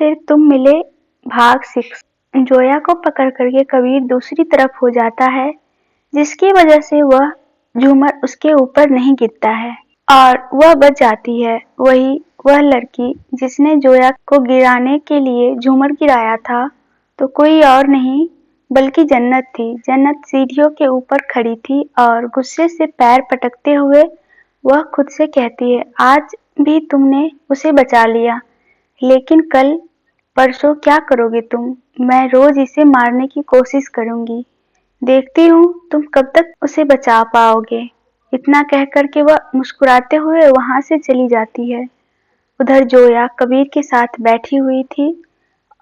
फिर तुम मिले भाग 6। जोया को पकड़ करके कबीर दूसरी तरफ हो जाता है, जिसकी वजह से वह झूमर उसके ऊपर नहीं गिरता है और वह बच जाती है। वह लड़की जिसने जोया को गिराने के लिए झूमर गिराया था तो कोई और नहीं बल्कि जन्नत थी। जन्नत सीढ़ियों के ऊपर खड़ी थी और गुस्से से पैर पटकते हुए वह खुद से कहती है, आज भी तुमने उसे बचा लिया, लेकिन कल परसों क्या करोगे तुम? मैं रोज इसे मारने की कोशिश करूंगी, देखती हूँ तुम कब तक उसे बचा पाओगे। इतना कह करके वह मुस्कुराते हुए वहां से चली जाती है। उधर जोया कबीर के साथ बैठी हुई थी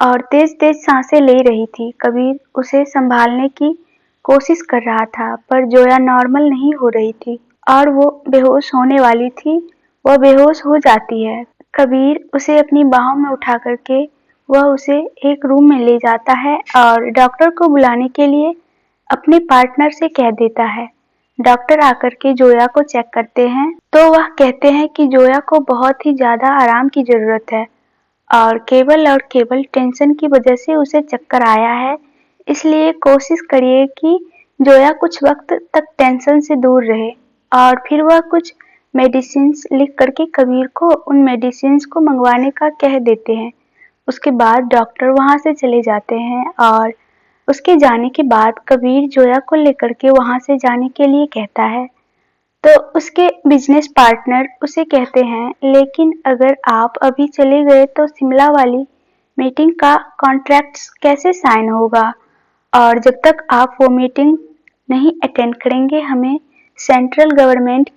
और तेज तेज सांसें ले रही थी। कबीर उसे संभालने की कोशिश कर रहा था, पर जोया नॉर्मल नहीं हो रही थी और वो बेहोश होने वाली थी। वह बेहोश हो जाती है। कबीर उसे अपनी बाहों में उठा करके वह उसे एक रूम में ले जाता है और डॉक्टर को बुलाने के लिए अपने पार्टनर से कह देता है। डॉक्टर आकर के जोया को चेक करते हैं तो वह कहते हैं कि जोया को बहुत ही ज्यादा आराम की जरूरत है और केवल टेंशन की वजह से उसे चक्कर आया है। इसलिए कोशिश करिए कि जोया कुछ वक्त तक टेंशन से दूर रहे। और फिर वह कुछ मेडिसिन्स लिख करके कबीर को उन मेडिसिन्स को मंगवाने का कह देते हैं। उसके बाद डॉक्टर वहां से चले जाते हैं और उसके जाने के बाद कबीर जोया को लेकर के वहां से जाने के लिए कहता है। तो उसके बिजनेस पार्टनर उसे कहते हैं, लेकिन अगर आप अभी चले गए तो शिमला वाली मीटिंग का कॉन्ट्रैक्ट कैसे साइन होगा? और जब तक आप वो मीटिंग नहीं अटेंड करेंगे हमें सेंट्रल गवर्नमेंट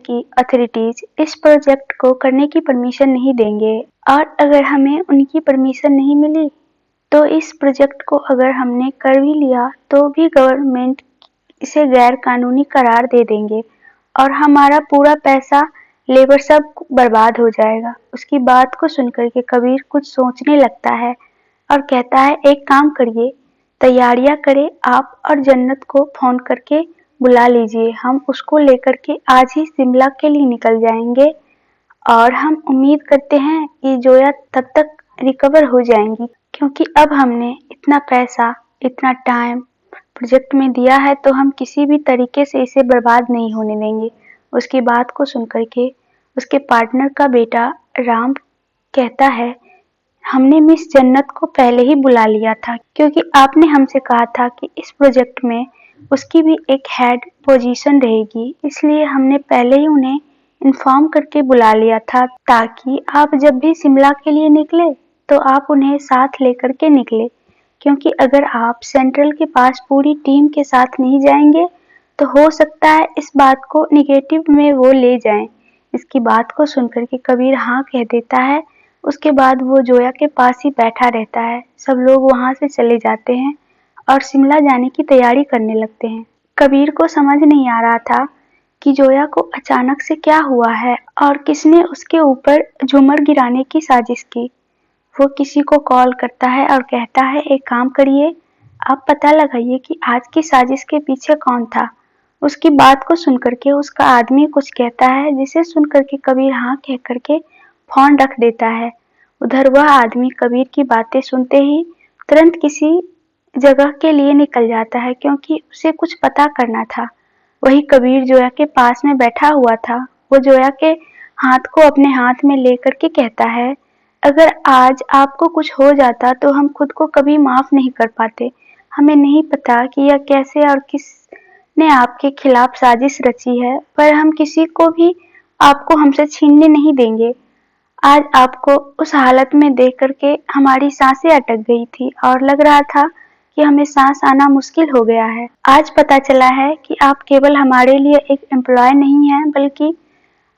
की अथॉरिटीज इस प्रोजेक्ट को करने की परमिशन नहीं देंगे। और अगर हमें उनकी परमिशन नहीं मिली तो इस प्रोजेक्ट को अगर हमने कर भी लिया तो भी गवर्नमेंट इसे गैर कानूनी करार दे देंगे और हमारा पूरा पैसा लेबर सब बर्बाद हो जाएगा। उसकी बात को सुनकर के कबीर कुछ सोचने लगता है और कहता है, एक काम करिए, तैयारियां करें आप और जन्नत को फोन करके बुला लीजिए। हम उसको लेकर के आज ही शिमला के लिए निकल जाएंगे और हम उम्मीद करते हैं कि जोया तब तक रिकवर हो जाएंगी, क्योंकि अब हमने इतना पैसा इतना टाइम प्रोजेक्ट में दिया है तो हम किसी भी तरीके से इसे बर्बाद नहीं होने देंगे। उसकी बात को सुनकर के उसके पार्टनर का बेटा राम कहता है, हमने मिस जन्नत को पहले ही बुला लिया था, क्योंकि आपने हमसे कहा था कि इस प्रोजेक्ट में उसकी भी एक हेड पोजीशन रहेगी, इसलिए हमने पहले ही उन्हें इन्फॉर्म करके बुला लिया था ताकि आप जब भी शिमला के लिए निकले तो आप उन्हें साथ लेकर के निकले। क्योंकि अगर आप सेंट्रल के पास पूरी टीम के साथ नहीं जाएंगे तो हो सकता है इस बात को निगेटिव में वो ले जाएं। इसकी बात को सुनकर के कबीर हाँ कह देता है। उसके बाद वो जोया के पास ही बैठा रहता है। सब लोग वहां से चले जाते हैं और शिमला जाने की तैयारी करने लगते हैं। कबीर को समझ नहीं आ रहा था कि जोया को अचानक से क्या हुआ है और किसने उसके ऊपर झूमर गिराने की साजिश की। वो किसी को कॉल करता है और कहता है, एक काम करिए, आप पता लगाइए कि आज की साजिश के पीछे कौन था। उसकी बात को सुनकर के उसका आदमी कुछ कहता है, जिसे सुनकर के कबीर हाँ कह करके फोन रख देता है। उधर वह आदमी कबीर की बातें सुनते ही तुरंत किसी जगह के लिए निकल जाता है, क्योंकि उसे कुछ पता करना था। वही कबीर जोया के पास में बैठा हुआ था। वो जोया के हाथ को अपने हाथ में लेकर के कहता है, अगर आज आपको कुछ हो जाता तो हम खुद को कभी माफ नहीं कर पाते। हमें नहीं पता कि यह कैसे और किसने आपके खिलाफ साजिश रची है, पर हम किसी को भी आपको हमसे छीनने नहीं देंगे। आज आपको उस हालत में देख करके हमारी सांसें अटक गई थी और लग रहा था कि हमें सांस आना मुश्किल हो गया है। आज पता चला है कि आप केवल हमारे लिए एक एम्प्लॉय नहीं हैं, बल्कि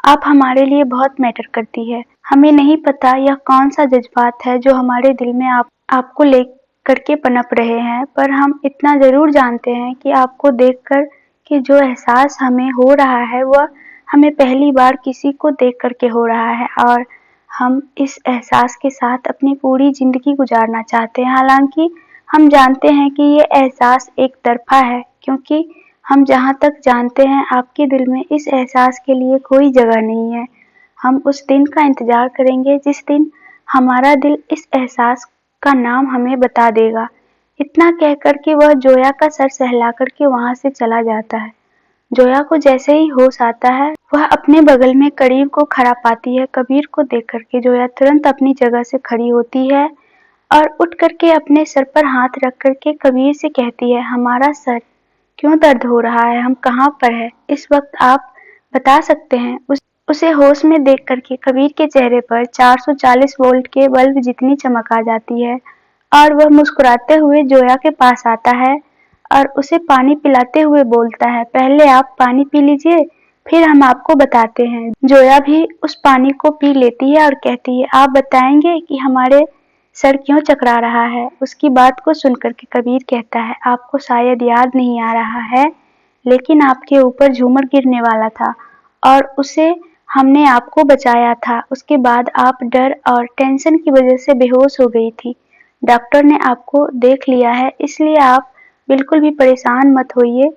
आप हमारे लिए बहुत मैटर करती है। हमें नहीं पता यह कौन सा जज्बात है जो हमारे दिल में आपको लेकर के पनप रहे हैं, पर हम इतना जरूर जानते हैं कि आपको देखकर कि जो एहसास हमें हो रहा है वह हमें पहली बार किसी को देख करके हो रहा है और हम इस एहसास के साथ अपनी पूरी जिंदगी गुजारना चाहते हैं। हालांकि हम जानते हैं कि ये एहसास एक तरफा है, क्योंकि हम जहाँ तक जानते हैं आपके दिल में इस एहसास के लिए कोई जगह नहीं है। हम उस दिन का इंतजार करेंगे जिस दिन हमारा दिल इस एहसास का नाम हमें बता देगा। इतना कह कर के वह जोया का सर सहला करके वहां से चला जाता है। जोया को जैसे ही होश आता है, वह अपने बगल में कबीर को खड़ा पाती है। कबीर को देख करके जोया तुरंत अपनी जगह से खड़ी होती है और उठ करके अपने सर पर हाथ रख करके कबीर से कहती है, हमारा सर क्यों दर्द हो रहा है, हम कहाँ पर है, इस वक्त आप बता सकते हैं। उसे होश में देख करके कबीर के चेहरे पर 440 वोल्ट के बल्ब जितनी चमक आ जाती है और वह मुस्कुराते हुए जोया के पास आता है और उसे पानी पिलाते हुए बोलता है, पहले आप पानी पी लीजिए, फिर हम आपको बताते हैं। जोया भी उस पानी को पी लेती है और कहती है, आप बताएंगे कि हमारे सर क्यों चकरा रहा है। उसकी बात को सुनकर के कबीर कहता है, आपको शायद याद नहीं आ रहा है, लेकिन आपके ऊपर झूमर गिरने वाला था और उसे हमने आपको बचाया था। उसके बाद आप डर और टेंशन की वजह से बेहोश हो गई थी। डॉक्टर ने आपको देख लिया है, इसलिए आप बिल्कुल भी परेशान मत होइए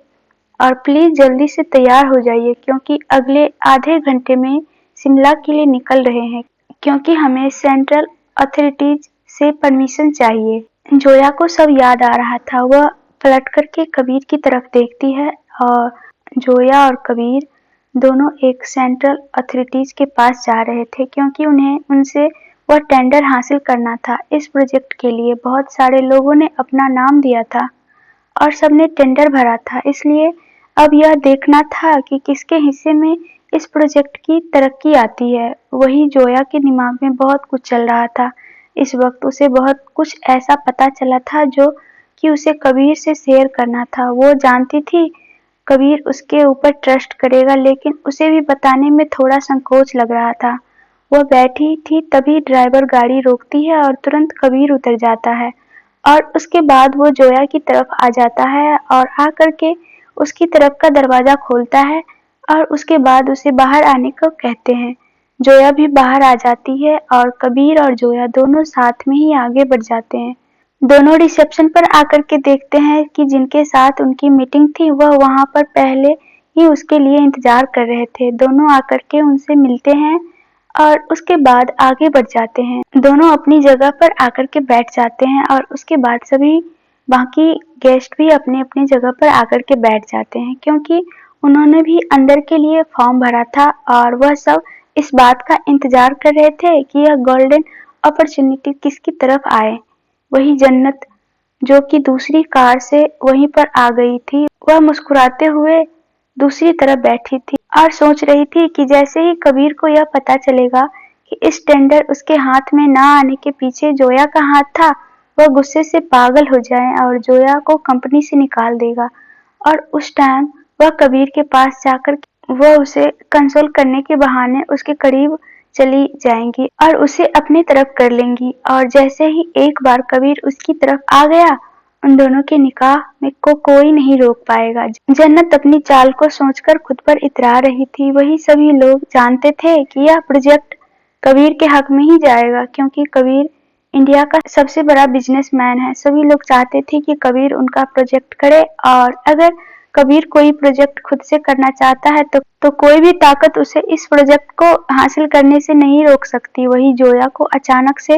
और प्लीज जल्दी से तैयार हो जाइए, क्योंकि अगले आधे घंटे में शिमला के लिए निकल रहे हैं, क्योंकि हमें सेंट्रल अथॉरिटीज से परमिशन चाहिए। जोया को सब याद आ रहा था। वह पलट करके कबीर की तरफ देखती है और जोया और कबीर दोनों एक सेंट्रल अथॉरिटीज के पास जा रहे थे, क्योंकि उन्हें उनसे वह टेंडर हासिल करना था। इस प्रोजेक्ट के लिए बहुत सारे लोगों ने अपना नाम दिया था और सबने टेंडर भरा था, इसलिए अब यह देखना था कि किसके हिस्से में इस प्रोजेक्ट की तरक्की आती है। वही जोया के दिमाग में बहुत कुछ चल रहा था। इस वक्त उसे बहुत कुछ ऐसा पता चला था जो कि उसे कबीर से शेयर करना था। वो जानती थी कबीर उसके ऊपर ट्रस्ट करेगा, लेकिन उसे भी बताने में थोड़ा संकोच लग रहा था। वह बैठी थी, तभी ड्राइवर गाड़ी रोकती है और तुरंत कबीर उतर जाता है और उसके बाद वो जोया की तरफ आ जाता है और आ करके उसकी तरफ का दरवाजा खोलता है और उसके बाद उसे बाहर आने को कहते हैं। जोया भी बाहर आ जाती है और कबीर और जोया दोनों साथ में ही आगे बढ़ जाते हैं। दोनों रिसेप्शन पर आकर के देखते हैं कि जिनके साथ उनकी मीटिंग थी वह वहां पर पहले ही उसके लिए इंतजार कर रहे थे। दोनों आकर के उनसे मिलते हैं और उसके बाद आगे बढ़ जाते हैं। दोनों अपनी जगह पर आकर के बैठ जाते हैं और उसके बाद सभी बाकी गेस्ट भी अपनी अपनी जगह पर आकर के बैठ जाते हैं, क्योंकि उन्होंने भी अंदर के लिए फॉर्म भरा था और वह सब इस बात का इंतजार कर रहे थे कि यह गोल्डन अपॉर्चुनिटी किसकी तरफ आए। वही जन्नत, जो कि दूसरी कार से वहीं पर आ गई थी, वह मुस्कुराते हुए दूसरी तरफ बैठी थी और सोच रही थी कि जैसे ही कबीर को यह पता चलेगा कि इस टेंडर उसके हाथ में ना आने के पीछे जोया का हाथ था, वह गुस्से से पागल हो जाए और जोया को कंपनी से निकाल देगा और उस टाइम वह कबीर के पास जाकर वह उसे कंसोल करने के बहाने उसके करीब चली जाएंगी और उसे अपनी तरफ कर लेंगी। और जैसे ही एक बार कबीर उसकी तरफ आ गया, उन दोनों के निकाह में को कोई नहीं रोक पाएगा। जन्नत अपनी चाल को सोचकर खुद पर इतरा रही थी। वही सभी लोग जानते थे कि यह प्रोजेक्ट कबीर के हक में ही जाएगा, क्योंकि कबीर इंडिया का सबसे बड़ा बिजनेसमैन है। सभी लोग चाहते थे कि कबीर उनका प्रोजेक्ट करे और अगर कबीर कोई प्रोजेक्ट खुद से करना चाहता है तो कोई भी ताकत उसे इस प्रोजेक्ट को हासिल करने से नहीं रोक सकती। वही जोया को अचानक से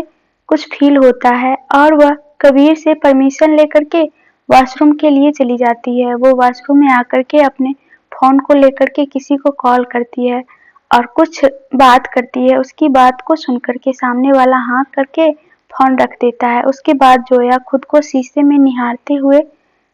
कुछ फील होता है और वह कबीर से परमिशन लेकर के वॉशरूम के लिए चली जाती है। वो वॉशरूम में आकर के अपने फोन को लेकर के किसी को कॉल करती है और कुछ बात करती है। उसकी बात को सुनकर के सामने वाला हाँ करके फोन रख देता है। उसके बाद जोया खुद को शीशे में निहारते हुए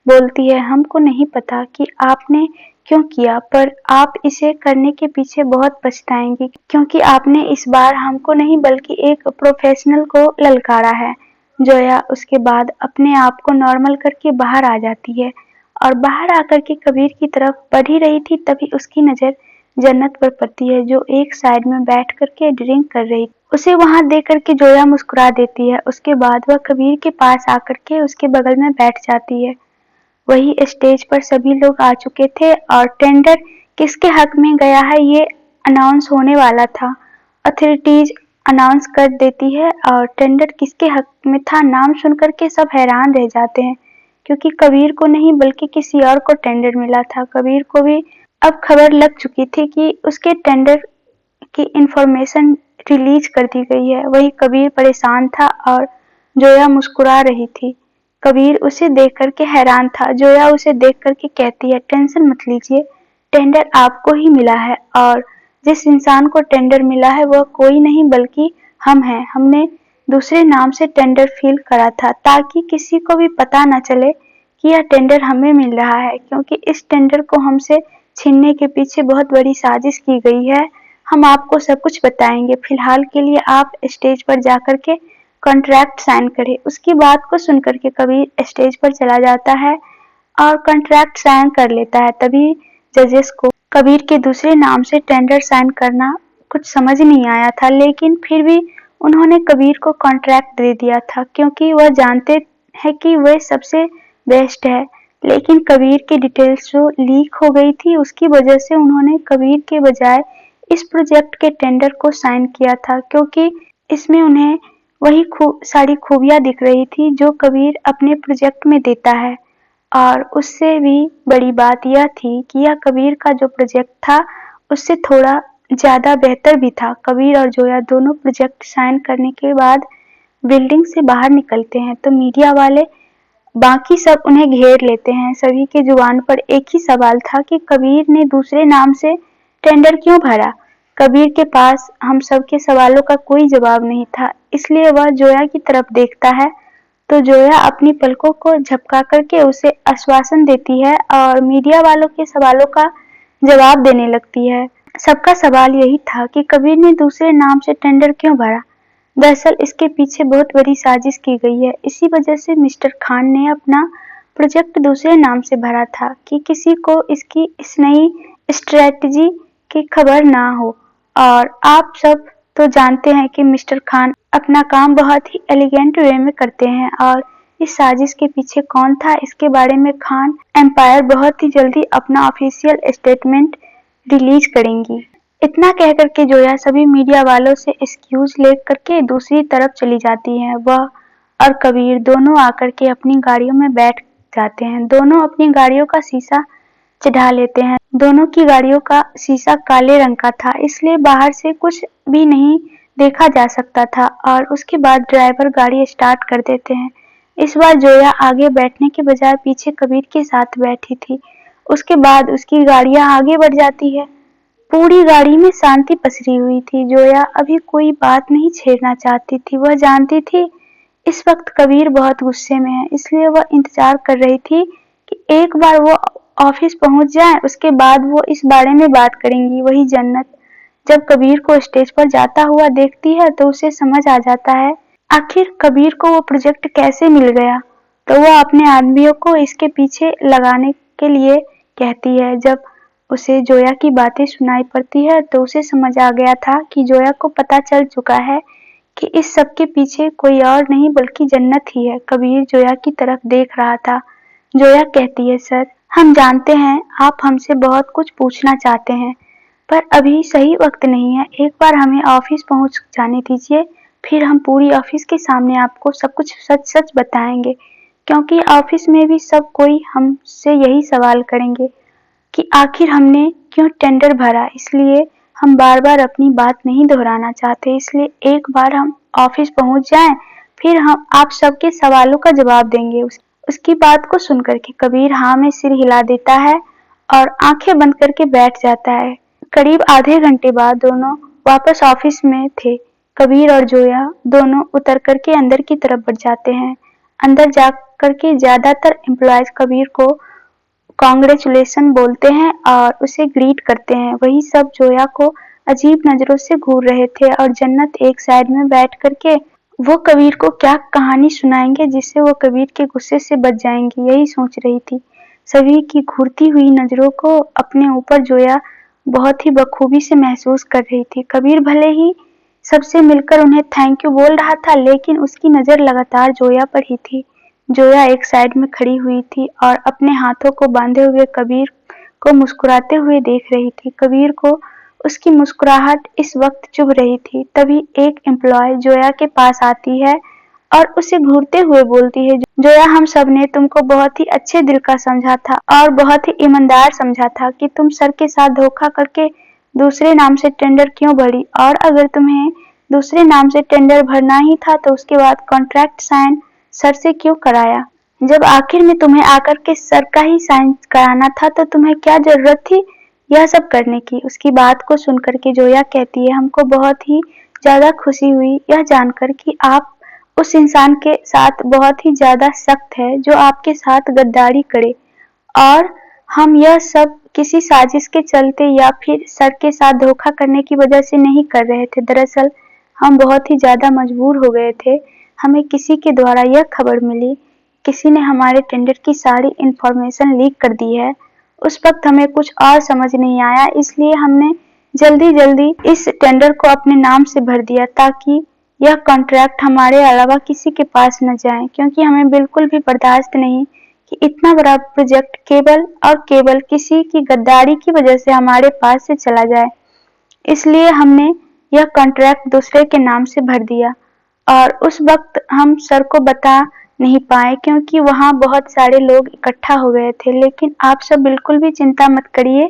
बोलती है, हमको नहीं पता कि आपने क्यों किया, पर आप इसे करने के पीछे बहुत पछताएंगी, क्योंकि आपने इस बार हमको नहीं बल्कि एक प्रोफेशनल को ललकारा है। जोया उसके बाद अपने आप को नॉर्मल करके बाहर आ जाती है और बाहर आकर के कबीर की तरफ बढ़ ही रही थी, तभी उसकी नजर जन्नत पर पड़ती है, जो एक साइड में बैठ करके ड्रिंक कर रही। उसे वहां देख करके जोया मुस्कुरा देती है। उसके बाद वह कबीर के पास आकर के उसके बगल में बैठ जाती है। वही स्टेज पर सभी लोग आ चुके थे और टेंडर किसके हक में गया है ये अनाउंस होने वाला था। अथॉरिटीज अनाउंस कर देती है और टेंडर किसके हक में था, नाम सुनकर के सब हैरान रह जाते हैं, क्योंकि कबीर को नहीं बल्कि किसी और को टेंडर मिला था। कबीर को भी अब खबर लग चुकी थी कि उसके टेंडर की इंफॉर्मेशन रिलीज कर दी गई है। वही कबीर परेशान था और जोया मुस्कुरा रही थी। कबीर उसे देख करके हैरान था। जोया उसे देख करके कहती है, टेंशन मत लीजिए, टेंडर आपको ही मिला है और जिस इंसान को टेंडर मिला है वह कोई नहीं बल्कि हम हैं। हमने दूसरे नाम से टेंडर फिल करा था ताकि किसी को भी पता न चले कि यह टेंडर हमें मिल रहा है, क्योंकि इस टेंडर को हमसे छीनने के पीछे बहुत बड़ी साजिश की गई है। हम आपको सब कुछ बताएंगे। फिलहाल के लिए आप स्टेज पर जाकर के कॉन्ट्रैक्ट साइन करें। उसकी बात को सुनकर के कबीर स्टेज पर चला जाता है और कॉन्ट्रैक्ट साइन कर लेता है। तभी जजेस को कबीर के दूसरे नाम से टेंडर साइन करना कुछ समझ नहीं आया था, लेकिन फिर भी उन्होंने कबीर को कॉन्ट्रैक्ट दे दिया था, क्योंकि वह जानते हैं कि वह सबसे बेस्ट है। लेकिन कबीर की डिटेल्स जो लीक हो गई थी, उसकी वजह से उन्होंने कबीर के बजाय इस प्रोजेक्ट के टेंडर को साइन किया था, क्योंकि इसमें उन्हें वही सारी खूबियां दिख रही थी जो कबीर अपने प्रोजेक्ट में देता है। और उससे भी बड़ी बात यह थी कि यह कबीर का जो प्रोजेक्ट था उससे थोड़ा ज्यादा बेहतर भी था। कबीर और जोया दोनों प्रोजेक्ट साइन करने के बाद बिल्डिंग से बाहर निकलते हैं तो मीडिया वाले बाकी सब उन्हें घेर लेते हैं। सभी के जुबान पर एक ही सवाल था कि कबीर ने दूसरे नाम से टेंडर क्यों भरा। कबीर के पास हम सब के सवालों का कोई जवाब नहीं था, इसलिए वह जोया की तरफ देखता है तो जोया अपनी पलकों को झपका करके उसे आश्वासन देती है और मीडिया वालों के सवालों का जवाब देने लगती है। सबका सवाल यही था कि कबीर ने दूसरे नाम से टेंडर क्यों भरा। दरअसल इसके पीछे बहुत बड़ी साजिश की गई है। इसी वजह से मिस्टर खान ने अपना प्रोजेक्ट दूसरे नाम से भरा था कि किसी को इसकी इस नई स्ट्रेटजी की खबर ना हो। और आप सब तो जानते हैं कि मिस्टर खान अपना काम बहुत ही एलिगेंट वे में करते हैं और इस साजिश के पीछे कौन था, इसके बारे में खान एम्पायर बहुत ही जल्दी अपना ऑफिशियल स्टेटमेंट रिलीज करेंगी। इतना कह करके जोया सभी मीडिया वालों से एक्सक्यूज ले करके दूसरी तरफ चली जाती है। वह और कबीर दोनों आकर के अपनी गाड़ियों में बैठ जाते हैं। दोनों अपनी गाड़ियों का शीशा चढ़ा लेते हैं। दोनों की गाड़ियों का शीशा काले रंग का था, इसलिए बाहर से कुछ भी नहीं देखा जा सकता था और उसके बाद ड्राइवर गाड़ी स्टार्ट कर देते हैं। इस बार जोया आगे बैठने के बजाय पीछे कबीर के साथ बैठी थी। उसके बाद उसकी गाड़ियां आगे बढ़ जाती है। पूरी गाड़ी में शांति पसरी हुई थी। जोया अभी कोई बात नहीं छेड़ना चाहती थी। वह जानती थी इस वक्त कबीर बहुत गुस्से में है, इसलिए वह इंतजार कर रही थी कि एक बार वो ऑफिस पहुंच जाए, उसके बाद वो इस बारे में बात करेंगी। वही जन्नत जब कबीर को स्टेज पर जाता हुआ देखती है तो उसे समझ आ जाता है आखिर कबीर को वो प्रोजेक्ट कैसे मिल गया। तो वह अपने आदमियों को इसके पीछे लगाने के लिए कहती है। जब उसे जोया की बातें सुनाई पड़ती है तो उसे समझ आ गया था कि जोया को पता चल चुका है कि इस सब के पीछे कोई और नहीं बल्कि जन्नत ही है। कबीर जोया की तरफ देख रहा था। जोया कहती है, सर हम जानते हैं आप हमसे बहुत कुछ पूछना चाहते हैं, पर अभी सही वक्त नहीं है। एक बार हमें ऑफिस पहुंच जाने दीजिए, फिर हम पूरी ऑफिस के सामने आपको सब कुछ सच सच बताएंगे, क्योंकि ऑफिस में भी सब कोई हमसे यही सवाल करेंगे कि आखिर हमने क्यों टेंडर भरा। इसलिए हम बार बार अपनी बात नहीं दोहराना चाहते, इसलिए एक बार हम ऑफिस पहुंच जाएं, फिर हम आप सबके सवालों का जवाब देंगे। उसकी बात को सुनकर के कबीर हाँ में सिर हिला देता है और आंखें बंद करके बैठ जाता है। करीब आधे घंटे बाद दोनों वापस ऑफिस में थे। कबीर और जोया दोनों उतर करके अंदर की तरफ बढ़ जाते हैं। अंदर जा करके ज्यादातर एम्प्लॉयज कबीर को कांग्रेचुलेशन बोलते हैं और उसे ग्रीट करते हैं। वही सब जोया को अजीब नजरों से घूर रहे थे और जन्नत एक साइड में बैठ करके वो कबीर को क्या कहानी सुनाएंगे जिससे वो कबीर के गुस्से से बच जाएंगी, यही सोच रही थी। सभी की घूरती हुई नजरों को अपने ऊपर जोया बहुत ही बखूबी से महसूस कर रही थी। कबीर भले ही सबसे मिलकर उन्हें थैंक यू बोल रहा था, लेकिन उसकी नजर लगातार जोया पर ही थी। जोया एक साइड में खड़ी हुई थी और अपने हाथों को बांधे हुए कबीर को मुस्कुराते हुए देख रही थी। कबीर को उसकी मुस्कुराहट इस वक्त चुभ रही थी। तभी एक एम्प्लॉय जोया के पास आती है और उसे घूरते हुए बोलती है, जोया हम सब ने तुमको बहुत ही अच्छे दिल का समझा था और बहुत ही ईमानदार समझा था कि तुम सर के साथ धोखा करके दूसरे नाम से टेंडर क्यों भरी, और अगर तुम्हें दूसरे नाम से टेंडर भरना ही था तो उसके बाद कॉन्ट्रैक्ट साइन सर से क्यों कराया। जब आखिर में तुम्हें आकर के सर का ही साइन कराना था तो तुम्हें क्या जरूरत थी यह सब करने की। उसकी बात को सुनकर के जोया कहती है, हमको बहुत ही ज्यादा खुशी हुई यह जानकर कि आप उस इंसान के साथ बहुत ही ज्यादा सख्त है जो आपके साथ गद्दारी करे, और हम यह सब किसी साजिश के चलते या फिर सर के साथ धोखा करने की वजह से नहीं कर रहे थे। दरअसल हम बहुत ही ज्यादा मजबूर हो गए थे। हमें किसी के द्वारा यह खबर मिली, किसी ने हमारे टेंडर की सारी इंफॉर्मेशन लीक कर दी है। उस वक्त हमें कुछ और समझ नहीं आया, इसलिए हमने जल्दी जल्दी इस टेंडर को अपने नाम से भर दिया ताकि यह कॉन्ट्रैक्ट हमारे अलावा किसी के पास न जाए, क्योंकि हमें बिल्कुल भी बर्दाश्त नहीं कि इतना बड़ा प्रोजेक्ट केवल और केवल किसी की गद्दारी की वजह से हमारे पास से चला जाए। इसलिए हमने यह कॉन्ट्रैक्ट दूसरे के नाम से भर दिया, और उस वक्त हम सर को बता नहीं पाए क्योंकि वहाँ बहुत सारे लोग इकट्ठा हो गए थे। लेकिन आप सब बिल्कुल भी चिंता मत करिए,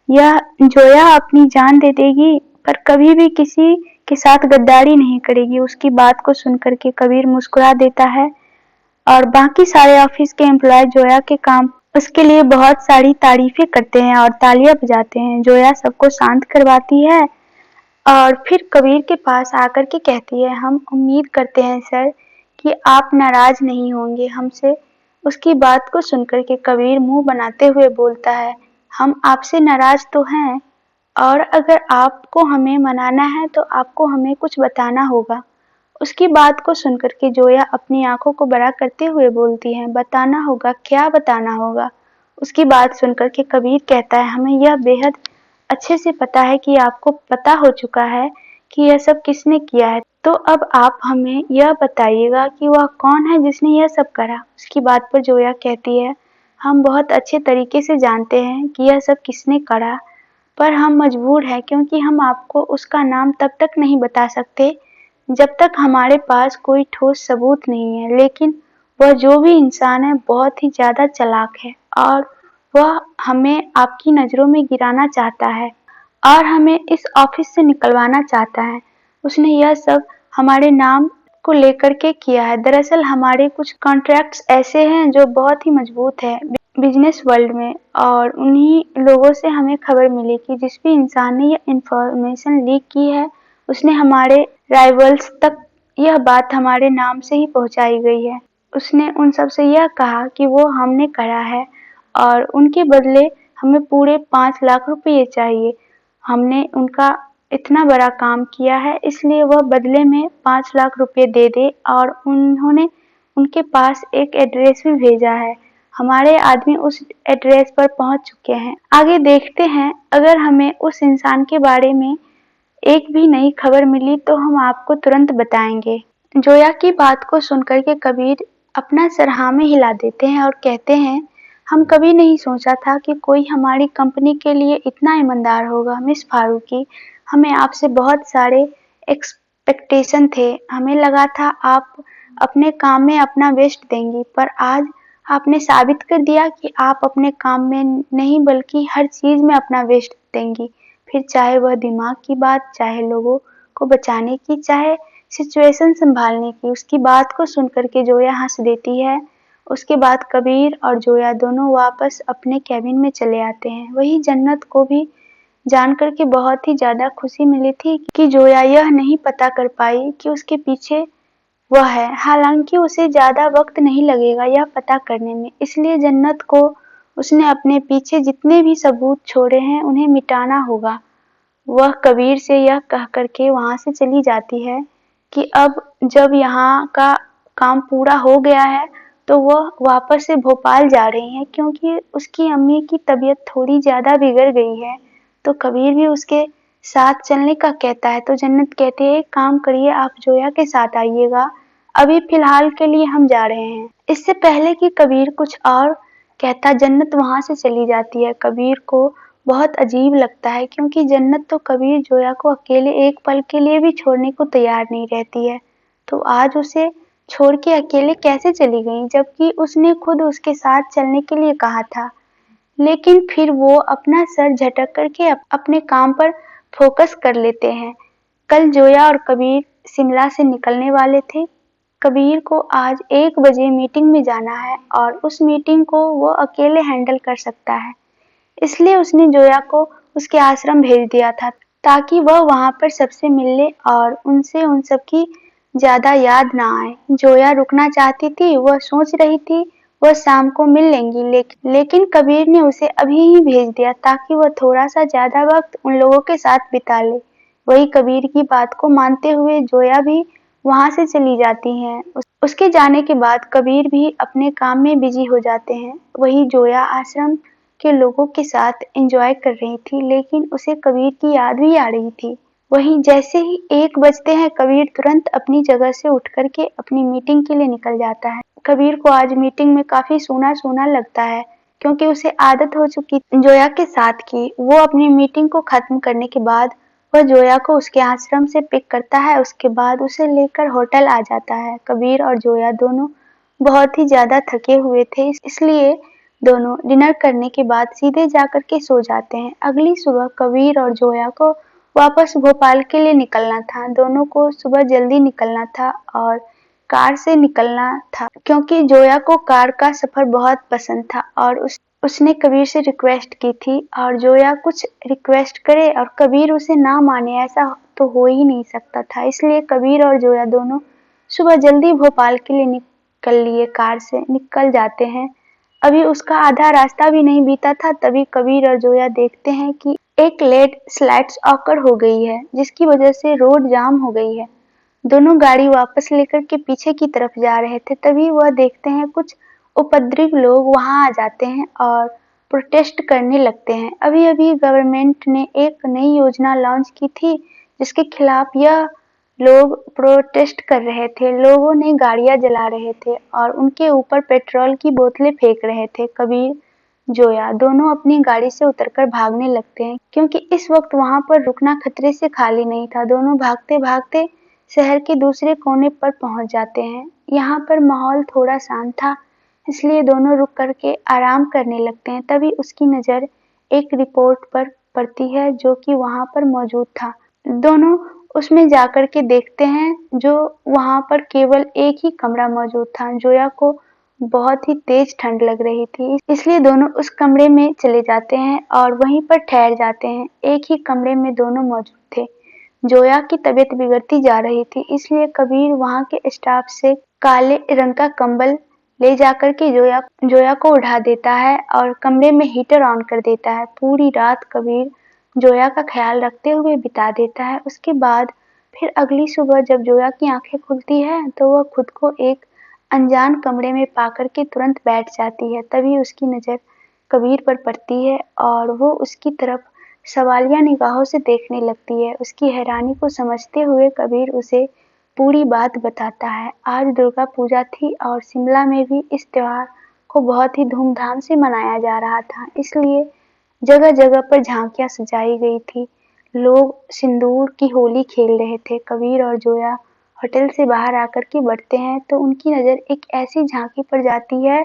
यह जोया अपनी जान दे देगी पर कभी भी किसी के साथ गद्दारी नहीं करेगी। उसकी बात को सुनकर के कबीर मुस्कुरा देता है और बाकी सारे ऑफिस के एम्प्लॉय जोया के काम उसके लिए बहुत सारी तारीफें करते हैं और तालियां बजाते हैं। जोया सबको शांत करवाती है और फिर कबीर के पास आकर के कहती है, हम उम्मीद करते हैं सर कि आप नाराज नहीं होंगे हमसे। उसकी बात को सुनकर के कबीर मुंह बनाते हुए बोलता है, हम आपसे नाराज तो हैं, और अगर आपको हमें मनाना है तो आपको हमें कुछ बताना होगा। उसकी बात को सुनकर के जोया अपनी आंखों को बड़ा करते हुए बोलती है, बताना होगा, क्या बताना होगा। उसकी बात सुनकर के कबीर कहता है, हमें यह बेहद अच्छे से पता है कि आपको पता हो चुका है कि यह सब किसने किया है, तो अब आप हमें यह बताइएगा कि वह कौन है जिसने यह सब करा। उसकी बात पर जोया कहती है, हम बहुत अच्छे तरीके से जानते हैं कि यह सब किसने करा, पर हम मजबूर हैं क्योंकि हम आपको उसका नाम तब तक नहीं बता सकते जब तक हमारे पास कोई ठोस सबूत नहीं है। लेकिन वह जो भी इंसान है बहुत ही ज्यादा चालाक है और वह हमें आपकी नजरों में गिराना चाहता है और हमें इस ऑफिस से निकलवाना चाहता है। उसने यह सब हमारे नाम को लेकर के किया है। दरअसल हमारे कुछ कॉन्ट्रैक्ट्स ऐसे हैं जो बहुत ही मजबूत है बिजनेस वर्ल्ड में, और उन्हीं लोगों से हमें खबर मिली कि जिस भी इंसान ने यह इंफॉर्मेशन लीक की है उसने हमारे राइवल्स तक यह बात हमारे नाम से ही पहुंचाई गई है। उसने उन सब से यह कहा कि वो हमने करा है और उनके बदले हमें पूरे 5 लाख रुपये चाहिए। हमने उनका इतना बड़ा काम किया है इसलिए वह बदले में 5 लाख रुपये दे दे, और उन्होंने उनके पास एक एड्रेस भी भेजा है। हमारे आदमी उस एड्रेस पर पहुंच चुके हैं। आगे देखते हैं, अगर हमें उस इंसान के बारे में एक भी नई खबर मिली तो हम आपको तुरंत बताएंगे। जोया की बात को सुनकर के कबीर अपना सर हाँ में हिला देते हैं और कहते हैं, हम कभी नहीं सोचा था कि कोई हमारी कंपनी के लिए इतना ईमानदार होगा। मिस फारूकी, हमें आपसे बहुत सारे एक्सपेक्टेशन थे। हमें लगा था आप अपने काम में अपना बेस्ट देंगी, पर आज आपने साबित कर दिया कि आप अपने काम में नहीं बल्कि हर चीज में अपना बेस्ट देंगी, फिर चाहे वह दिमाग की बात, चाहे लोगों को बचाने की, चाहे सिचुएशन संभालने की। उसकी बात को सुनकर के जोया हंस देती है। उसके बाद कबीर और जोया दोनों वापस अपने कैबिन में चले आते हैं। वही जन्नत को भी जानकर के बहुत ही ज्यादा खुशी मिली थी कि जोया यह नहीं पता कर पाई कि उसके पीछे वह है। हालांकि उसे ज्यादा वक्त नहीं लगेगा यह पता करने में, इसलिए जन्नत को उसने अपने पीछे जितने भी सबूत छोड़े हैं उन्हें मिटाना होगा। वह कबीर से यह कह करके वहां से चली जाती है कि अब जब यहाँ का काम पूरा हो गया है तो वह वापस से भोपाल जा रही है, क्योंकि उसकी अम्मी की तबीयत थोड़ी ज्यादा बिगड़ गई है। तो कबीर भी उसके साथ चलने का कहता है, तो जन्नत कहती है, एक काम करिए, आप जोया के साथ आइएगा, अभी फिलहाल के लिए हम जा रहे हैं। इससे पहले कि कबीर कुछ और कहता, जन्नत वहां से चली जाती है। कबीर को बहुत अजीब लगता है क्योंकि जन्नत तो कबीर जोया को अकेले एक पल के लिए भी छोड़ने को तैयार नहीं रहती है, तो आज उसे छोड़ के अकेले कैसे चली गई, जबकि उसने खुद उसके साथ चलने के लिए कहा था। लेकिन फिर वो अपना सर झटक करके अपने काम पर फोकस कर लेते हैं। कल जोया और कबीर शिमला से निकलने वाले थे। कबीर को आज 1 बजे मीटिंग में जाना है और उस मीटिंग को वो अकेले हैंडल कर सकता है। इसलिए उसने जोया को उसके आश्रम भेज दिया था ताकि वह वहां पर सबसे मिल ले और उनसे उन सब की ज्यादा याद ना आए। जोया रुकना चाहती थी, वह सोच रही थी वह शाम को मिल लेंगी, लेकिन कबीर ने उसे अभी ही भेज दिया ताकि वह थोड़ा सा ज्यादा वक्त उन लोगों के साथ बिता ले। वही कबीर की बात को मानते हुए जोया भी वहां से चली जाती है। उसके जाने के बाद कबीर भी अपने काम में बिजी हो जाते हैं। वही जोया आश्रम के लोगों के साथ एंजॉय कर रही थी, लेकिन उसे कबीर की याद भी आ रही थी। वहीं जैसे ही 1 बजते हैं, कबीर तुरंत अपनी जगह से उठ करके अपनी मीटिंग के लिए निकल जाता है। कबीर को आज मीटिंग में काफी सूना सूना लगता है, क्योंकि उसे आदत हो चुकी जोया के साथ की। वो अपनी मीटिंग को खत्म करने के बाद वह जोया को उसके आश्रम से पिक करता है, उसके बाद उसे लेकर होटल आ जाता है। कबीर और जोया दोनों बहुत ही ज्यादा थके हुए थे, इसलिए दोनों डिनर करने के बाद सीधे जाकर के सो जाते हैं। अगली सुबह कबीर और जोया को वापस भोपाल के लिए निकलना था। दोनों को सुबह जल्दी निकलना था और कार से निकलना था, क्योंकि जोया को कार का सफर बहुत पसंद था और उसने कबीर से रिक्वेस्ट की थी। और जोया कुछ रिक्वेस्ट करे और कबीर उसे ना माने, ऐसा तो हो ही नहीं सकता था। इसलिए कबीर और जोया दोनों सुबह जल्दी भोपाल के लिए निकल लिए, कार से निकल जाते हैं। अभी उसका आधा रास्ता भी नहीं बीता था, तभी कबीर और जोया देखते हैं कि एक लेट स्लाइड्स ऑकर हो गई है, जिसकी वजह से रोड जाम हो गई है। दोनों गाड़ी वापस लेकर के पीछे की तरफ जा रहे थे, तभी वह देखते हैं कुछ उपद्रवी लोग वहां आ जाते हैं और प्रोटेस्ट करने लगते हैं। अभी अभी गवर्नमेंट ने एक नई योजना लॉन्च की थी, जिसके खिलाफ यह लोग प्रोटेस्ट कर रहे थे। लोगों ने गाड़ियां जला रहे थे और उनके ऊपर पेट्रोल की बोतलें फेंक रहे थे। कबीर जोया दोनों अपनी गाड़ी से उतरकर भागने लगते हैं, क्योंकि इस वक्त वहां पर रुकना खतरे से खाली नहीं था। दोनों भागते भागते शहर के दूसरे कोने पर पहुंच जाते हैं। यहाँ पर माहौल थोड़ा शांत था, इसलिए दोनों रुक करके आराम करने लगते हैं। तभी उसकी नजर एक रिपोर्ट पर पड़ती है, जो कि वहां पर मौजूद था। दोनों उसमें जाकर के देखते हैं, जो वहां पर केवल एक ही कमरा मौजूद था। जोया को बहुत ही तेज ठंड लग रही थी, इसलिए दोनों उस कमरे में चले जाते हैं और वहीं पर ठहर जाते हैं। एक ही कमरे में दोनों मौजूद थे। जोया की तबीयत बिगड़ती जा रही थी, इसलिए कबीर वहां के स्टाफ से काले रंग का कंबल ले जाकर के जोया को उठा देता है और कमरे में हीटर ऑन कर देता है। पूरी रात कबीर जोया का ख्याल रखते हुए बिता देता है। उसके बाद फिर अगली सुबह जब जोया की आंखें खुलती है, तो वह खुद को एक अनजान कमरे में पाकर के तुरंत बैठ जाती है। तभी उसकी नजर कबीर पर पड़ती है और वो उसकी तरफ सवालिया निगाहों से देखने लगती है। उसकी हैरानी को समझते हुए कबीर उसे पूरी बात बताता है। आज दुर्गा पूजा थी और शिमला में भी इस त्योहार को बहुत ही धूमधाम से मनाया जा रहा था, इसलिए जगह जगह पर झांकियां सजाई गई थी। लोग सिंदूर की होली खेल रहे थे। कबीर और जोया होटल से बाहर आकर के बढ़ते हैं, तो उनकी नजर एक ऐसी झांकी पर जाती है।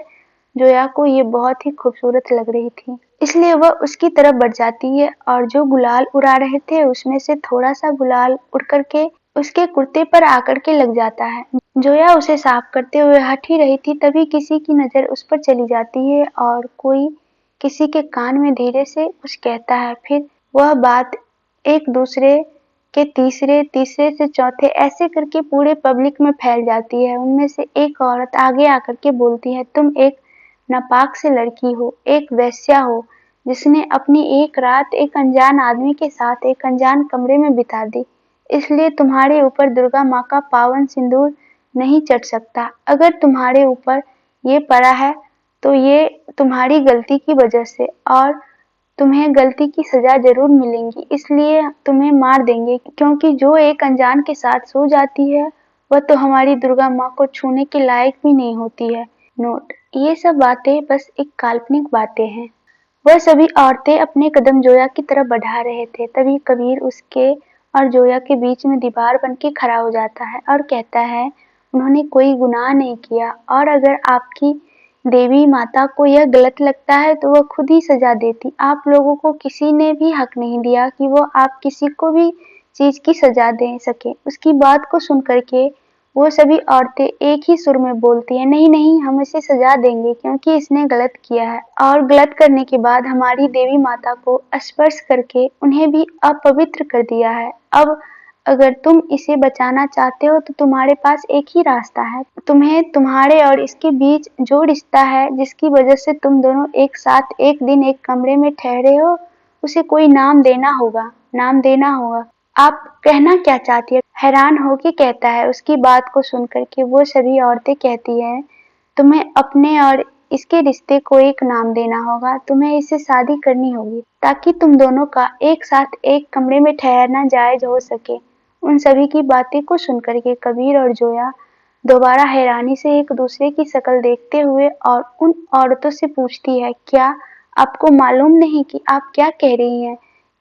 जोया को ये बहुत ही खूबसूरत लग रही थी, इसलिए वह उसकी तरफ बढ़ जाती है और जो गुलाल उड़ा रहे थे, उसमें से थोड़ा सा गुलाल उड़ करके उसके कुर्ते पर आकर के लग जाता है। जोया उसे साफ करते हुए हट ही रही थी, तभी किसी की नजर उस पर चली जाती है और कोई किसी के कान में धीरे से कुछ कहता है। फिर वह बात एक दूसरे के तीसरे, तीसरे से चौथे ऐसे करके पूरे पब्लिक में फैल जाती है। उनमें से एक औरत आगे आकर के बोलती है, तुम एक नापाक से लड़की हो, एक वेश्या हो, जिसने अपनी एक रात एक अनजान आदमी के साथ एक अनजान कमरे में बिता दी। इसलिए तुम्हारे ऊपर दुर्गा माँ का पावन सिंदूर नहीं चढ़ सकता। अगर तुम्हारे ऊपर ये पड़ा है, तो ये तुम्हारी गलती की वजह से, और तुम्हें गलती की सजा जरूर मिलेगी। इसलिए तुम्हें मार देंगे, क्योंकि जो एक अनजान के साथ सो जाती है, वह तो हमारी दुर्गा माँ को छूने के लायक भी नहीं होती है। नोट: ये सब बातें बस एक काल्पनिक बातें हैं। वह सभी औरतें अपने कदम जोया की तरफ बढ़ा रहे थे। तभी कबीर उसके और जोया के बीच में दीवार बन के खड़ा हो जाता है और कहता है, उन्होंने कोई गुनाह नहीं किया, और अगर आपकी देवी माता को यह गलत लगता है तो वह खुद ही सजा देती। आप लोगों को किसी ने भी हक नहीं दिया कि वो आप किसी को भी चीज की सजा दे सके। उसकी बात को सुन करके वो सभी औरतें एक ही सुर में बोलती हैं, नहीं नहीं, हम इसे सजा देंगे क्योंकि इसने गलत किया है और गलत करने के बाद हमारी देवी माता को स्पर्श करके उन्हें भी अपवित्र कर दिया है। अब अगर तुम इसे बचाना चाहते हो तो तुम्हारे पास एक ही रास्ता है। तुम्हें तुम्हारे और इसके बीच जो रिश्ता है, जिसकी वजह से तुम दोनों एक साथ एक दिन एक कमरे में ठहरे हो, उसे कोई नाम देना होगा, नाम देना होगा। आप कहना क्या चाहती है? हैरान होके कहता है। उसकी बात को सुन करके वो सभी औरतें कहती हैं, तुम्हें अपने और इसके रिश्ते को एक नाम देना होगा। तुम्हें इससे शादी करनी होगी ताकि तुम दोनों का एक साथ एक कमरे में ठहरना जायज हो सके। उन सभी की बातें को सुनकर के कबीर और जोया दोबारा हैरानी से एक दूसरे की शक्ल देखते हुए और उन औरतों से पूछती है, क्या आपको मालूम नहीं कि आप क्या कह रही हैं?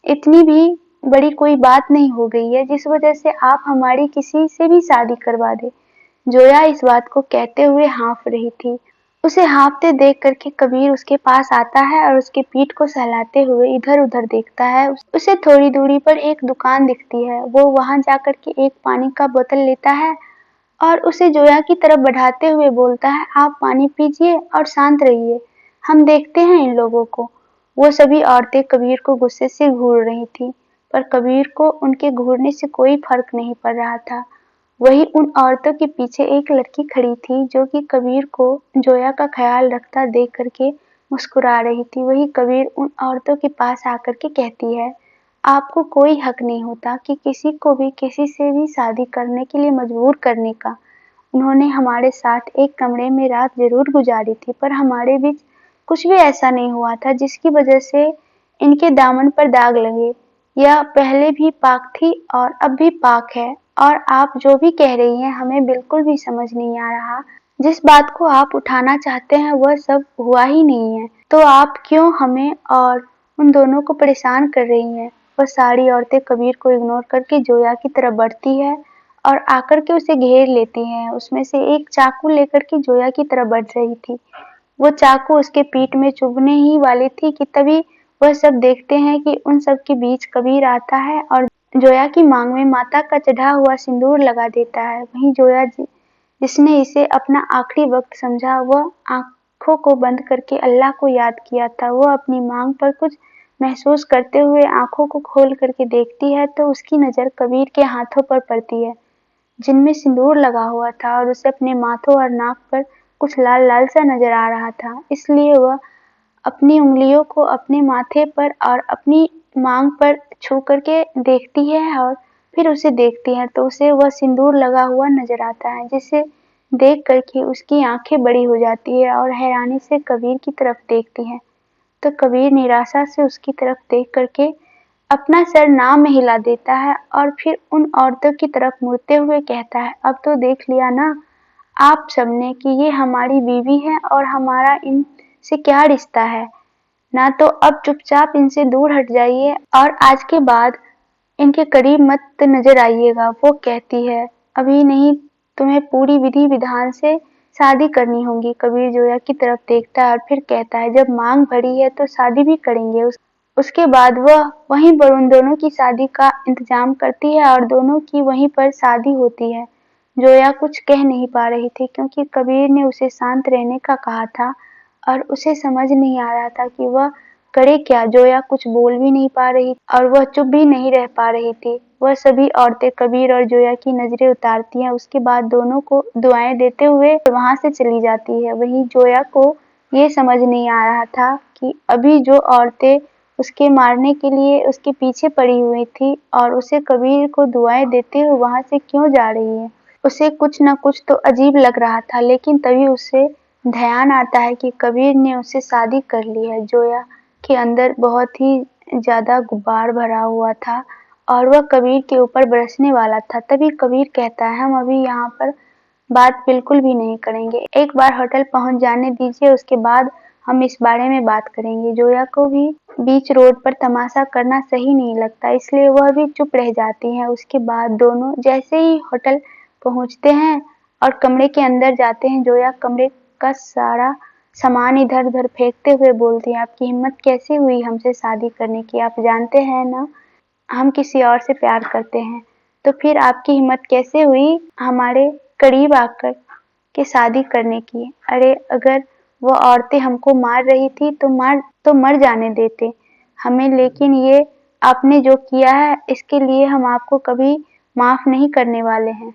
इतनी भी बड़ी कोई बात नहीं हो गई है जिस वजह से आप हमारी किसी से भी शादी करवा दे। जोया इस बात को कहते हुए हाँफ रही थी। उसे हाँफते देख करके कबीर उसके पास आता है और उसकी पीठ को सहलाते हुए इधर उधर देखता है। उसे थोड़ी दूरी पर एक दुकान दिखती है। वो वहां जाकर के एक पानी का बोतल लेता है और उसे जोया की तरफ बढ़ाते हुए बोलता है, आप पानी पीजिए और शांत रहिए, हम देखते हैं इन लोगों को। वो सभी औरतें कबीर को गुस्से से घूर रही थी, पर कबीर को उनके घूरने से कोई फर्क नहीं पड़ रहा था। वहीं उन औरतों के पीछे एक लड़की खड़ी थी जो कि कबीर को जोया का ख्याल रखता देख करके मुस्कुरा रही थी। वही कबीर उन औरतों के पास आकर के कहती है, आपको कोई हक नहीं होता कि किसी को भी किसी से भी शादी करने के लिए मजबूर करने का। उन्होंने हमारे साथ एक कमरे में रात जरूर गुजारी थी, पर हमारे बीच कुछ भी ऐसा नहीं हुआ था जिसकी वजह से इनके दामन पर दाग लगे। यह पहले भी पाक थी और अब भी पाक है, और आप जो भी कह रही हैं हमें बिल्कुल भी समझ नहीं आ रहा। जिस बात को आप उठाना चाहते हैं वह सब हुआ ही नहीं है, तो आप क्यों हमें और उन दोनों को परेशान कर रही हैं? वह सारी औरतें कबीर को इग्नोर करके जोया की तरफ बढ़ती है और आकर के उसे घेर लेती हैं। उसमें से एक चाकू लेकर के जोया की तरफ बढ़ रही थी। वो चाकू उसके पीठ में चुभने ही वाली थी कि तभी वह सब देखते हैं कि उन सब के बीच कबीर आता है और जोया की मांग में माता का चढ़ा हुआ सिंदूर लगा देता है। वहीं जोया जिसने इसे अपना आखिरी वक्त समझा, वह आंखों को बंद करके अल्लाह को याद किया था। वो अपनी मांग पर कुछ महसूस करते हुए आंखों को खोल करके देखती है तो उसकी नजर कबीर के हाथों पर पड़ती है जिनमें सिंदूर लगा हुआ था, और उसे अपने माथों और नाक पर कुछ लाल लाल सा नजर आ रहा था। इसलिए वह अपनी उंगलियों को अपने माथे पर और अपनी मांग पर छू करके देखती है और फिर उसे देखती है तो उसे वह सिंदूर लगा हुआ नजर आता है, जिसे देख करके उसकी आंखें बड़ी हो जाती है और हैरानी से कबीर की तरफ देखती है। तो कबीर निराशा से उसकी तरफ देख करके अपना सर ना में हिला देता है और फिर उन औरतों की तरफ मुड़ते हुए कहता है, अब तो देख लिया ना आप सबने कि ये हमारी बीवी है और हमारा इनसे क्या रिश्ता है। ना तो अब चुपचाप इनसे दूर हट जाइए और आज के बाद इनके करीब मत नजर आइएगा। वो कहती है, अभी नहीं, तुम्हें पूरी विधि विधान से शादी करनी होगी। कबीर जोया की तरफ देखता है और फिर कहता है, जब मांग भरी है तो शादी भी करेंगे। उसके बाद वह वहीं पर उन दोनों की शादी का इंतजाम करती है और दोनों की वहीं पर शादी होती है। जोया कुछ कह नहीं पा रही थी क्योंकि कबीर ने उसे शांत रहने का कहा था और उसे समझ नहीं आ रहा था कि वह करे क्या। जोया कुछ बोल भी नहीं पा रही और वह चुप भी नहीं रह पा रही थी। वह सभी औरतें कबीर और जोया की नजरें उतारती हैं, उसके बाद दोनों को दुआएं देते हुए वहां से चली जाती है। वहीं जोया को ये समझ नहीं आ रहा था कि अभी जो औरतें उसके मारने के लिए उसके पीछे पड़ी हुई थी और उसे कबीर को दुआएं देते हुए वहां से क्यों जा रही है। उसे कुछ न कुछ तो अजीब लग रहा था, लेकिन तभी उसे ध्यान आता है कि कबीर ने उससे शादी कर ली है। जोया के अंदर बहुत ही ज्यादा गुबार भरा हुआ था और वह कबीर के ऊपर बरसने वाला था। तभी कबीर कहता है, हम अभी यहाँ पर बात बिल्कुल भी नहीं करेंगे, एक बार होटल पहुंच जाने दीजिए, उसके बाद हम इस बारे में बात करेंगे। जोया को भी बीच रोड पर तमाशा करना सही नहीं लगता, इसलिए वह भी चुप रह जाती है। उसके बाद दोनों जैसे ही होटल पहुंचते हैं और कमरे के अंदर जाते हैं, जोया कमरे का सारा सामान इधर-उधर फेंकते हुए बोलती हैं, आपकी हिम्मत कैसे हुई हमसे शादी करने की? आप जानते हैं ना, हम किसी और से प्यार करते हैं। तो फिर आपकी हिम्मत कैसे हुई हमारे करीब आकर के शादी करने की? अरे अगर वो औरतें हमको मार रही थी तो मर जाने देते हमें, लेकिन ये आपने जो किया है इसके लिए हम आपको कभी माफ नहीं करने वाले हैं।